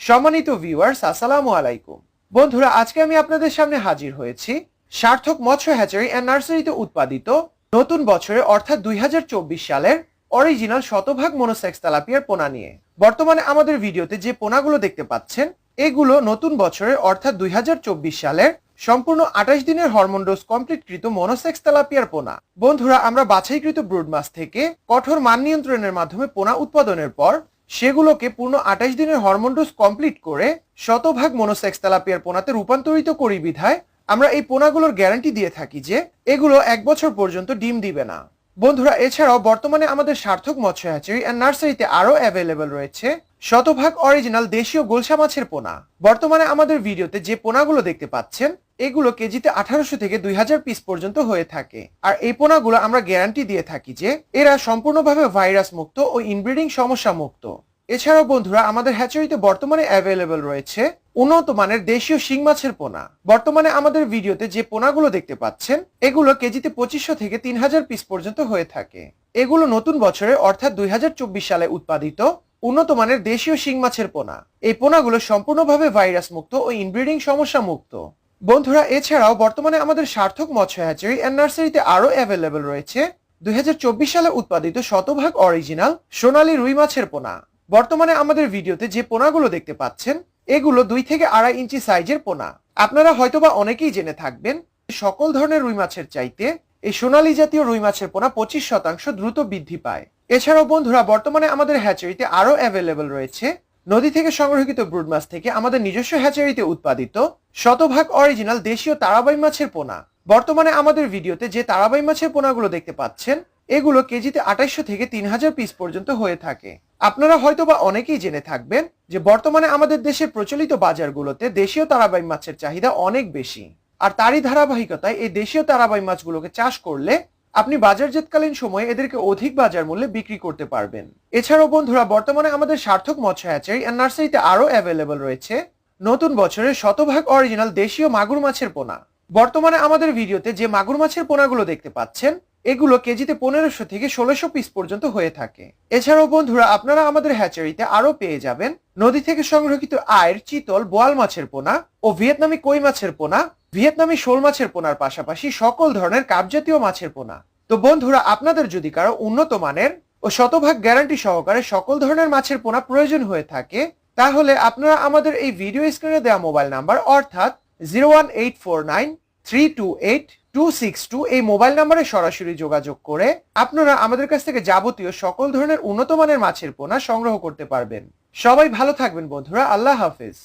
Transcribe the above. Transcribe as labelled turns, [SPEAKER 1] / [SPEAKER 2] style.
[SPEAKER 1] সম্মানিত ভিউয়ার্স, আসসালামু আলাইকুম। বন্ধুরা, আজকে আমি আপনাদের সামনে হাজির হয়েছি সার্থক মৎস্য হ্যাচারি অ্যান্ড নার্সারিতে উৎপাদিত নতুন বছরে অর্থাৎ 2024 সালের অরিজিনাল শতভাগ মনোসেক্স তেলাপিয়ার পোনা নিয়ে। বর্তমানে আমাদের ভিডিওতে যে পোনাগুলো দেখতে পাচ্ছেন এগুলো নতুন বছরের অর্থাৎ 2024 সালের সম্পূর্ণ 28 দিনের হরমোন ডোজ কমপ্লিটকৃত মনোসেক্স তেলাপিয়ার পোনা। বন্ধুরা, আমরা বাছাইকৃত ব্রুড মাছ থেকে কঠোর মান নিয়ন্ত্রণের মাধ্যমে পোনা উৎপাদনের পর সেগুলোকে পূর্ণ 28 দিনের হরমোন ডোজ কমপ্লিট করে শতভাগ মনোসেক্স তেলাপিয়ার পোনাতে রূপান্তরিত করি বিধায় আমরা এই পোনাগুলোর গ্যারান্টি দিয়ে থাকি যে এগুলো 1 বছর পর্যন্ত ডিম দিবে না। বন্ধুরা, এছাড়াও বর্তমানে আমাদের সার্থক মৎস্য হ্যাচারি অ্যান্ড নার্সারিতে আরো অ্যাভেলেবল রয়েছে শতভাগ অরিজিনাল দেশীয় গোলসা মাছের পোনা। বর্তমানে আমাদের ভিডিওতে যে পোনাগুলো দেখতে পাচ্ছেন এগুলো কেজিতে 1800 থেকে 2000 পিস পর্যন্ত হয়ে থাকে। আর এই পোনাগুলো আমরা গ্যারান্টি দিয়ে থাকি যে এরা সম্পূর্ণভাবে ভাইরাস মুক্ত ও ইনব্রিডিং সমস্যা মুক্ত। এছাড়াও বন্ধুরা, আমাদের হ্যাচারিতে বর্তমানে অ্যাভেলেবল রয়েছে উন্নত মানের দেশীয় শিং মাছের পোনা। বর্তমানে আমাদের ভিডিওতে যে পোনাগুলো দেখতে পাচ্ছেন এগুলো কেজিতে 2500 থেকে 3000 পিস পর্যন্ত হয়ে থাকে। এগুলো নতুন বছরে অর্থাৎ 2024 সালে উৎপাদিত উন্নত মানের দেশীয় শিং মাছের পোনা। এই পোনাগুলো সম্পূর্ণভাবে ভাইরাস মুক্ত ও ইনব্রিডিং সমস্যা মুক্ত। বন্ধুরা, এছাড়াও বর্তমানে আমাদের সার্থক মৎস্য হ্যাচারি অ্যান্ড নার্সারিতে আরো অ্যাভেলেবল রয়েছে 2024 সালে উৎপাদিত শতভাগ অরিজিনাল সোনালী রুই মাছের পোনা। বর্তমানে আমাদের ভিডিওতে যে পোনাগুলো দেখতে পাচ্ছেন এগুলো 2 থেকে 2.5 ইঞ্চি সাইজের পোনা। আপনারা হয়তোবা অনেকেই জেনে থাকবেন সকল ধরনের রুই মাছের চাইতে এই সোনালী জাতীয় রুই মাছের পোনা 25% দ্রুত বৃদ্ধি পায়। এছাড়াও বন্ধুরা, বর্তমানে আমাদের হ্যাচারিতে আরো অ্যাভেলেবল রয়েছে নদী থেকে সংগ্রহিত ব্রুড মাছ থেকে আমাদের নিজস্ব হ্যাচারিতে উৎপাদিত শতভাগ অরিজিনাল দেশীয় তারাবাই মাছের পোনা। বর্তমানে আমাদের ভিডিওতে যে তারাবাই মাছের পোনাগুলো দেখতে পাচ্ছেন এগুলো কেজিতে 2800 থেকে 3000 পিস পর্যন্ত হয়ে থাকে। আপনারা হয়তোবা অনেকেই জেনে থাকবেন যে বর্তমানে আমাদের দেশের প্রচলিত বাজারগুলোতে দেশীয় তারাবাই মাছের চাহিদা অনেক বেশি। আর তারই ধারাবাহিকতায় এই দেশীয় তারাবাই মাছগুলোকে চাষ করলে আপনি বাজারজাতকালীন সময়ে এদেরকে অধিক বাজার মূল্যে বিক্রি করতে পারবেন। এছাড়াও বন্ধুরা, বর্তমানে আমাদের সার্থক মৎস্য হ্যাচারি অ্যান্ড নার্সারিতে আরো অ্যাভেলেবল রয়েছে নতুন বছরের শতভাগ অরিজিনাল দেশীয় মাগুর মাছের পোনা। বর্তমানে আমাদের ভিডিওতে যে মাগুর মাছের পোনাগুলো দেখতে পাচ্ছেন এগুলো কেজিতে 1500 থেকে 1600 পিস পর্যন্ত হয়ে থাকে। এছাড়াও বন্ধুরা, আপনারা আমাদের হ্যাচারিতে আরো পেয়ে যাবেন নদী থেকে সংরক্ষিত আয়ের চিতল বোয়াল মাছের পোনা ও ভিয়েতনামি কই মাছের পোনা, ভিয়েতনামি শোল মাছের পোনার পাশাপাশি সকল ধরনের কাপ জাতীয় মাছের পোনা। তো বন্ধুরা, আপনাদের যদি কারো উন্নত মানের ও শতভাগ গ্যারান্টি সহকারে সকল ধরনের মাছের পোনা প্রয়োজন হয়ে থাকে তাহলে আপনারা আমাদের এই ভিডিও স্ক্রিনে দেওয়া মোবাইল নাম্বার অর্থাৎ 01849328262 এই মোবাইল নাম্বারে সরাসরি যোগাযোগ করে আপনারা আমাদের কাছ থেকে যাবতীয় সকল ধরনের উন্নত মানের মাছের পোনা সংগ্রহ করতে পারবেন। সবাই ভালো থাকবেন বন্ধুরা, আল্লাহ হাফেজ।